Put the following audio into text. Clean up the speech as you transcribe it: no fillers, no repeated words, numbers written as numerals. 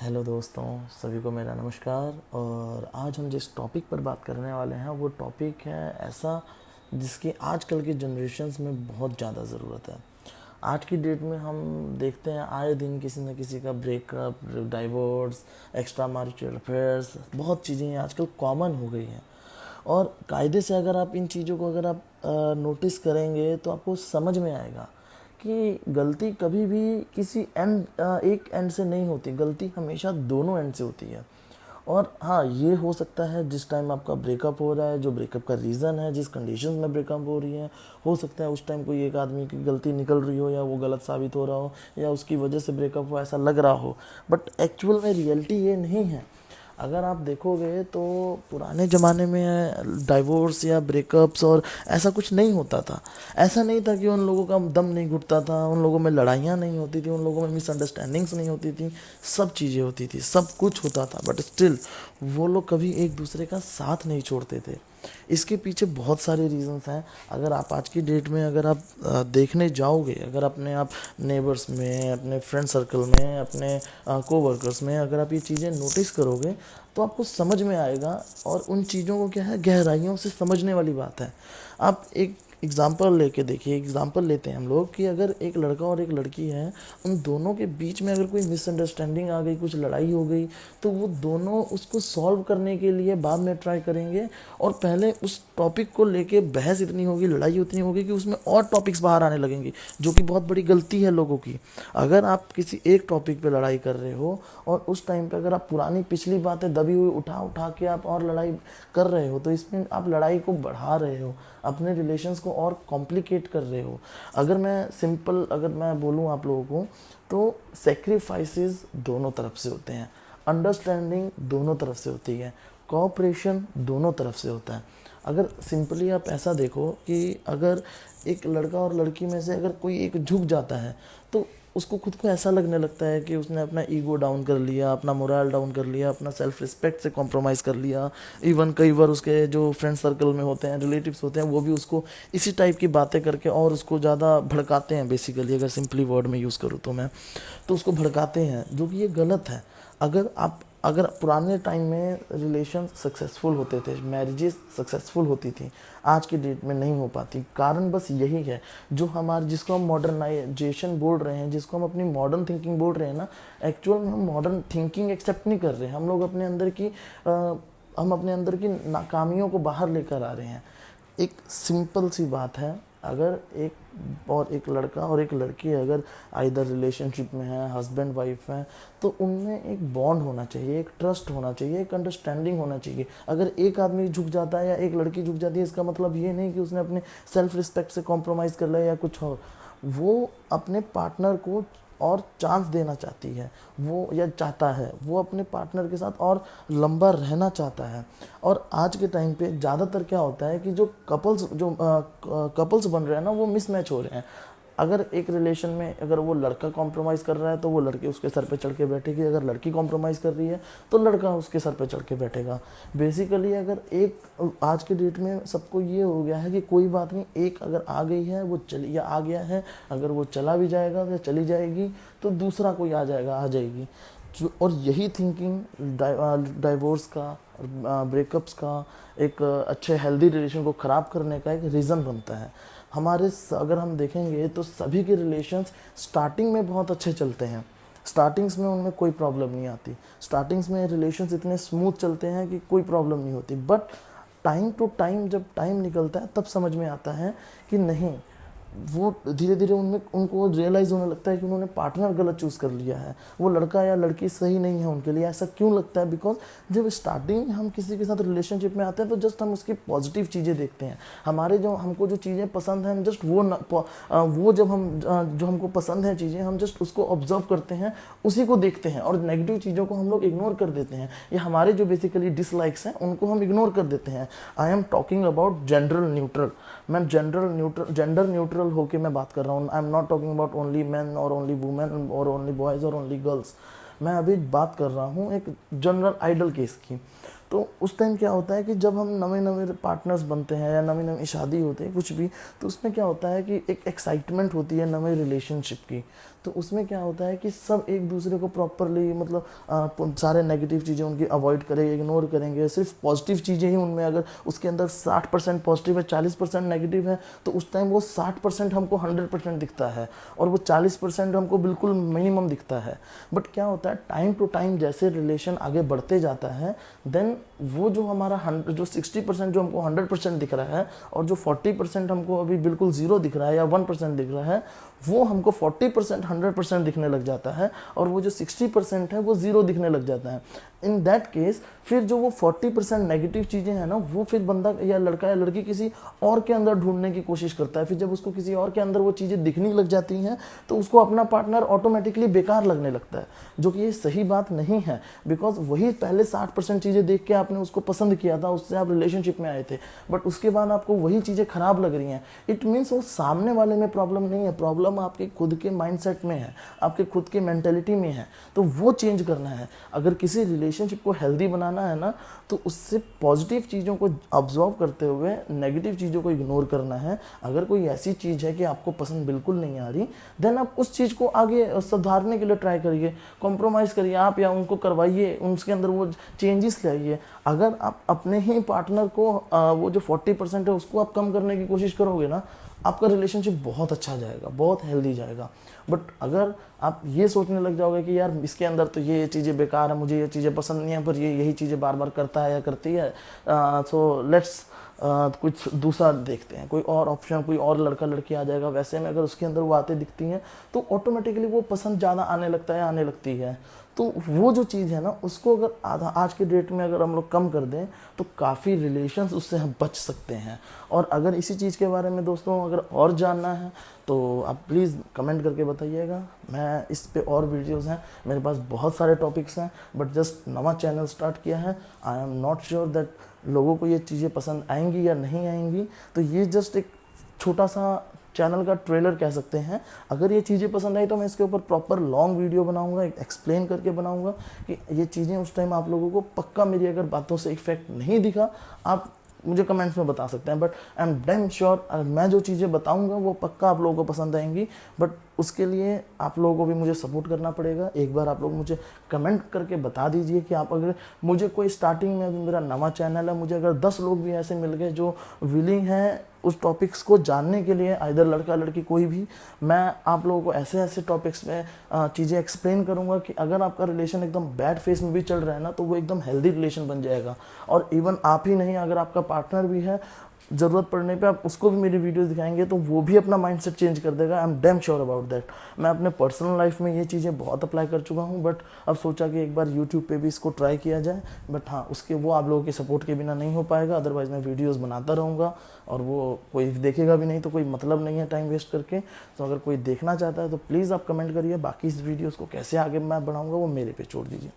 Hello दोस्तों, सभी को मेरा नमस्कार। और आज हम जिस टॉपिक पर बात करने वाले हैं वो टॉपिक है ऐसा जिसकी आजकल की जनरेशन्स में बहुत ज़्यादा ज़रूरत है। आज की डेट में हम देखते हैं आए दिन किसी न किसी का breakup, divorce, extra marital affairs, बहुत चीज़ें आजकल कॉमन हो गई हैं। और कायदे से अगर आप इन चीज़ों को अगर आप नोटिस करेंगे तो आपको समझ में आएगा कि गलती कभी भी किसी एक एंड से नहीं होती, गलती हमेशा दोनों एंड से होती है। और हाँ, ये हो सकता है जिस टाइम आपका ब्रेकअप हो रहा है, जो ब्रेकअप का रीज़न है, जिस कंडीशन में ब्रेकअप हो रही है, हो सकता है उस टाइम कोई एक आदमी की गलती निकल रही हो या वो गलत साबित हो रहा हो या उसकी वजह से ब्रेकअप हो, ऐसा लग रहा हो। बट एक्चुअल में रियलिटी ये नहीं है। अगर आप देखोगे तो पुराने ज़माने में डाइवोर्स या ब्रेकअप्स और ऐसा कुछ नहीं होता था। ऐसा नहीं था कि उन लोगों का दम नहीं घुटता था, उन लोगों में लड़ाइयाँ नहीं होती थी, उन लोगों में मिसअंडरस्टैंडिंग्स नहीं होती थी। सब चीज़ें होती थी, सब कुछ होता था, बट स्टिल वो लोग कभी एक दूसरे का साथ नहीं छोड़ते थे। इसके पीछे बहुत सारे रीजंस हैं। अगर आप आज की डेट में अगर आप देखने जाओगे, अगर अपने आप नेबर्स में, अपने फ्रेंड सर्कल में, अपने कोवर्कर्स में अगर आप ये चीज़ें नोटिस करोगे तो आपको समझ में आएगा। और उन चीज़ों को क्या है, गहराइयों से समझने वाली बात है। आप एक एग्ज़ाम्पल लेके देखिए, एग्ज़ाम्पल लेते हैं हम लोग कि अगर एक लड़का और एक लड़की है, उन दोनों के बीच में अगर कोई मिसअंडरस्टैंडिंग आ गई, कुछ लड़ाई हो गई, तो वो दोनों उसको सॉल्व करने के लिए बाद में ट्राई करेंगे। और पहले उस टॉपिक को लेके बहस इतनी होगी, लड़ाई उतनी होगी कि उसमें और टॉपिक्स बाहर आने लगेंगी, जो कि बहुत बड़ी गलती है लोगों की। अगर आप किसी एक टॉपिक पे लड़ाई कर रहे हो और उस टाइम पे अगर आप पुरानी पिछली बातें दबी हुई उठा उठा के आप और लड़ाई कर रहे हो, तो इसमें आप लड़ाई को बढ़ा रहे हो, अपने रिलेशंस को और कॉम्प्लिकेट कर रहे हो। अगर मैं बोलूँ आप लोगों को, तो सेक्रीफाइसेस दोनों तरफ से होते हैं, अंडरस्टैंडिंग दोनों तरफ से होती है, कोऑपरेशन दोनों तरफ से होता है। अगर सिंपली आप ऐसा देखो कि अगर एक लड़का और लड़की में से अगर कोई एक झुक जाता है तो उसको खुद को ऐसा लगने लगता है कि उसने अपना ईगो डाउन कर लिया, अपना मोरल डाउन कर लिया, अपना सेल्फ रिस्पेक्ट से कॉम्प्रोमाइज़ कर लिया। इवन कई बार उसके जो फ्रेंड सर्कल में होते हैं, रिलेटिव्स होते हैं, वो भी उसको इसी टाइप की बातें करके और उसको ज़्यादा भड़काते हैं। बेसिकली अगर सिंपली वर्ड में यूज़ करूँ तो मैं, तो उसको भड़काते हैं, जो कि ये गलत है। अगर पुराने टाइम में रिलेशन सक्सेसफुल होते थे, मैरिजेस सक्सेसफुल होती थी, आज की डेट में नहीं हो पाती। कारण बस यही है, जो हमारे जिसको हम मॉडर्नाइजेशन बोल रहे हैं, जिसको हम अपनी मॉडर्न थिंकिंग बोल रहे हैं ना, एक्चुअल में हम मॉडर्न थिंकिंग एक्सेप्ट नहीं कर रहे हैं। हम अपने अंदर की नाकामियों को बाहर लेकर आ रहे हैं। एक सिंपल सी बात है, अगर एक लड़का और एक लड़की अगर आइदर रिलेशनशिप में है, हस्बैंड वाइफ है, तो उनमें एक बॉन्ड होना चाहिए, एक ट्रस्ट होना चाहिए, एक अंडरस्टैंडिंग होना चाहिए। अगर एक आदमी झुक जाता है या एक लड़की झुक जाती है, इसका मतलब ये नहीं कि उसने अपने सेल्फ रिस्पेक्ट से कॉम्प्रोमाइज़ कर लिया या कुछ और। वो अपने पार्टनर को और चांस देना चाहती है, वो या चाहता है, वो अपने पार्टनर के साथ और लंबा रहना चाहता है। और आज के टाइम पे ज़्यादातर क्या होता है कि जो कपल्स बन रहे हैं ना, वो मिसमैच हो रहे हैं। अगर एक रिलेशन में अगर वो लड़का कॉम्प्रोमाइज़ कर रहा है तो वो लड़की उसके सर पे चढ़ के बैठेगी, अगर लड़की कॉम्प्रोमाइज़ कर रही है तो लड़का उसके सर पे चढ़ के बैठेगा। बेसिकली अगर आज के डेट में सबको ये हो गया है कि कोई बात नहीं, एक अगर आ गई है वो चली या आ गया है, अगर वो चला भी जाएगा या चली जाएगी तो दूसरा कोई आ जाएगा, आ जाएगी। और यही थिंकिंग डाइवोर्स का, ब्रेकअप्स का, एक अच्छे हेल्दी रिलेशन को ख़राब करने का एक रीज़न बनता है। अगर हम देखेंगे तो सभी के रिलेशंस स्टार्टिंग में बहुत अच्छे चलते हैं, स्टार्टिंग्स में उनमें कोई प्रॉब्लम नहीं आती, स्टार्टिंग्स में रिलेशंस इतने स्मूथ चलते हैं कि कोई प्रॉब्लम नहीं होती। बट टाइम टू टाइम जब टाइम निकलता है तब समझ में आता है कि नहीं, वो धीरे धीरे उनमें उनको रियलाइज़ होने लगता है कि उन्होंने पार्टनर गलत चूज़ कर लिया है, वो लड़का या लड़की सही नहीं है उनके लिए। ऐसा क्यों लगता है? बिकॉज जब स्टार्टिंग में हम किसी के साथ रिलेशनशिप में आते हैं तो जस्ट हम उसकी पॉजिटिव चीज़ें देखते हैं। हमको जो चीज़ें पसंद हैं, हम जस्ट वो जब हम जो हमको पसंद है चीज़ें, हम जस्ट उसको ऑब्जर्व करते हैं, उसी को देखते हैं, और नेगेटिव चीज़ों को हम लोग इग्नोर कर देते हैं, या हमारे जो बेसिकली डिसलाइक्स हैं उनको हम इग्नोर कर देते हैं। I am talking about gender neutral. मैं जेंडर न्यूट्रल होके मैं बात कर रहा हूँ। I am not talking about only man और ओनली वुमेन और ओनली बॉयज़ और ओनली गर्ल्स। मैं अभी बात कर रहा हूँ एक जनरल आइडल केस की। तो उस टाइम क्या होता है कि जब हम नए नए पार्टनर्स बनते हैं या नई नई शादी होती है कुछ भी, तो उसमें क्या होता है कि एक एक्साइटमेंट होती है नए रिलेशनशिप की। तो उसमें क्या होता है कि सब एक दूसरे को प्रॉपरली मतलब सारे नेगेटिव चीज़ें उनकी अवॉइड करेंगे, इग्नोर करेंगे, सिर्फ पॉजिटिव चीज़ें ही उनमें, अगर उसके अंदर 60% पॉजिटिव है 40% नेगेटिव है तो उस टाइम वो 60% हमको 100% दिखता है और वो 40% हमको बिल्कुल मिनिमम दिखता है। बट क्या होता है, टाइम टू टाइम जैसे रिलेशन आगे बढ़ते जाता है देन वो जो हमारा जो 60% जो हमको 100% दिख रहा है और जो 40% हमको अभी बिल्कुल ज़ीरो दिख रहा है या 1% दिख रहा है, वो हमको 40% 100% दिखने लग जाता है और वो जो 60% है वो ज़ीरो दिखने लग जाता है। इन दैट केस फिर जो वो 40% नेगेटिव चीज़ें हैं ना, वो फिर बंदा या लड़का या लड़की किसी और के अंदर ढूंढने की कोशिश करता है। फिर जब उसको किसी और के अंदर वो चीज़ें दिखने लग जाती हैं तो उसको अपना पार्टनर ऑटोमेटिकली बेकार लगने लगता है, जो कि ये सही बात नहीं है। बिकॉज वही पहले 60% चीज़ें देख के आपने उसको पसंद किया था, उससे आप रिलेशनशिप में आए थे, बट उसके बाद आपको वही चीज़ें खराब लग रही हैं। इट मीन्स वो सामने वाले में प्रॉब्लम नहीं है, प्रॉब्लम आपके खुद के माइंडसेट में है, आपके खुद के मेंटेलिटी में है। तो वो चेंज करना है। अगर किसी रिलेशनशिप को हेल्दी बनाना है ना, तो उससे पॉजिटिव चीज़ों को ऑब्जर्व करते हुए नेगेटिव चीज़ों को इग्नोर करना है। अगर कोई ऐसी चीज़ है कि आपको पसंद बिल्कुल नहीं आ रही, देन आप उस चीज़ को आगे सुधारने के लिए ट्राई करिए, कॉम्प्रोमाइज़ करिए आप या उनको करवाइए, उसके अंदर वो चेंजेस लाइए। अगर आप अपने ही पार्टनर को वो जो 40% है उसको आप कम करने की कोशिश करोगे ना, आपका रिलेशनशिप बहुत अच्छा जाएगा, बहुत हेल्दी जाएगा। बट अगर आप ये सोचने लग जाओगे कि यार इसके अंदर तो ये चीज़ें बेकार है, मुझे ये चीज़ें पसंद नहीं है, पर ये यही चीज़ें बार बार करता है या करती है, सो लेट्स कुछ दूसरा देखते हैं, कोई और ऑप्शन, कोई और लड़का लड़की आ जाएगा, वैसे में अगर उसके अंदर वो आते दिखती हैं तो ऑटोमेटिकली वो पसंद ज़्यादा आने लगता है, आने लगती है। तो वो जो चीज़ है ना, उसको अगर आधा आज के डेट में अगर हम लोग कम कर दें तो काफ़ी रिलेशंस उससे हम बच सकते हैं। और अगर इसी चीज़ के बारे में दोस्तों अगर और जानना है तो आप प्लीज़ कमेंट करके बताइएगा। मैं इस पे और वीडियोस हैं, मेरे पास बहुत सारे टॉपिक्स हैं, बट जस्ट नवा चैनल स्टार्ट किया है। I am not sure that लोगों को ये चीज़ें पसंद आएंगी या नहीं आएंगी। तो ये जस्ट एक छोटा सा चैनल का ट्रेलर कह सकते हैं। अगर ये चीज़ें पसंद आई तो मैं इसके ऊपर प्रॉपर लॉन्ग वीडियो बनाऊंगा, एक्सप्लेन करके बनाऊंगा कि ये चीज़ें उस टाइम आप लोगों को पक्का मेरी अगर बातों से इफेक्ट नहीं दिखा, आप मुझे कमेंट्स में बता सकते हैं। But I am damn sure मैं जो चीज़ें बताऊंगा वो पक्का आप लोगों को पसंद आएंगी। बट उसके लिए आप लोगों को भी मुझे सपोर्ट करना पड़ेगा। एक बार आप लोग मुझे कमेंट करके बता दीजिए कि आप अगर मुझे कोई स्टार्टिंग में, अभी मेरा नवा चैनल है, मुझे अगर 10 लोग भी ऐसे मिल गए जो विलिंग हैं उस टॉपिक्स को जानने के लिए, आइदर लड़का लड़की कोई भी, मैं आप लोगों को ऐसे ऐसे टॉपिक्स में चीज़ें एक्सप्लेन करूंगा कि अगर आपका रिलेशन एकदम बैड फेस में भी चल रहा है ना, तो वो एकदम हेल्दी रिलेशन बन जाएगा। और इवन आप ही नहीं, अगर आपका पार्टनर भी है, ज़रूरत पड़ने पे आप उसको भी मेरी वीडियोस दिखाएंगे तो वो भी अपना माइंडसेट चेंज कर देगा। I am damn sure about that. मैं अपने पर्सनल लाइफ में ये चीज़ें बहुत अप्लाई कर चुका हूँ, बट अब सोचा कि एक बार यूट्यूब पे भी इसको ट्राई किया जाए। बट हाँ, उसके वो आप लोगों के सपोर्ट के बिना नहीं हो पाएगा। अदरवाइज़ मैं वीडियोज़ बनाता रहूँगा और वो कोई देखेगा भी नहीं, तो कोई मतलब नहीं है टाइम वेस्ट करके। तो अगर कोई देखना चाहता है तो प्लीज़ आप कमेंट करिए। बाकी इस वीडियोज़ को कैसे आगे मैं बढ़ाऊँगा वो मेरे पे छोड़ दीजिए।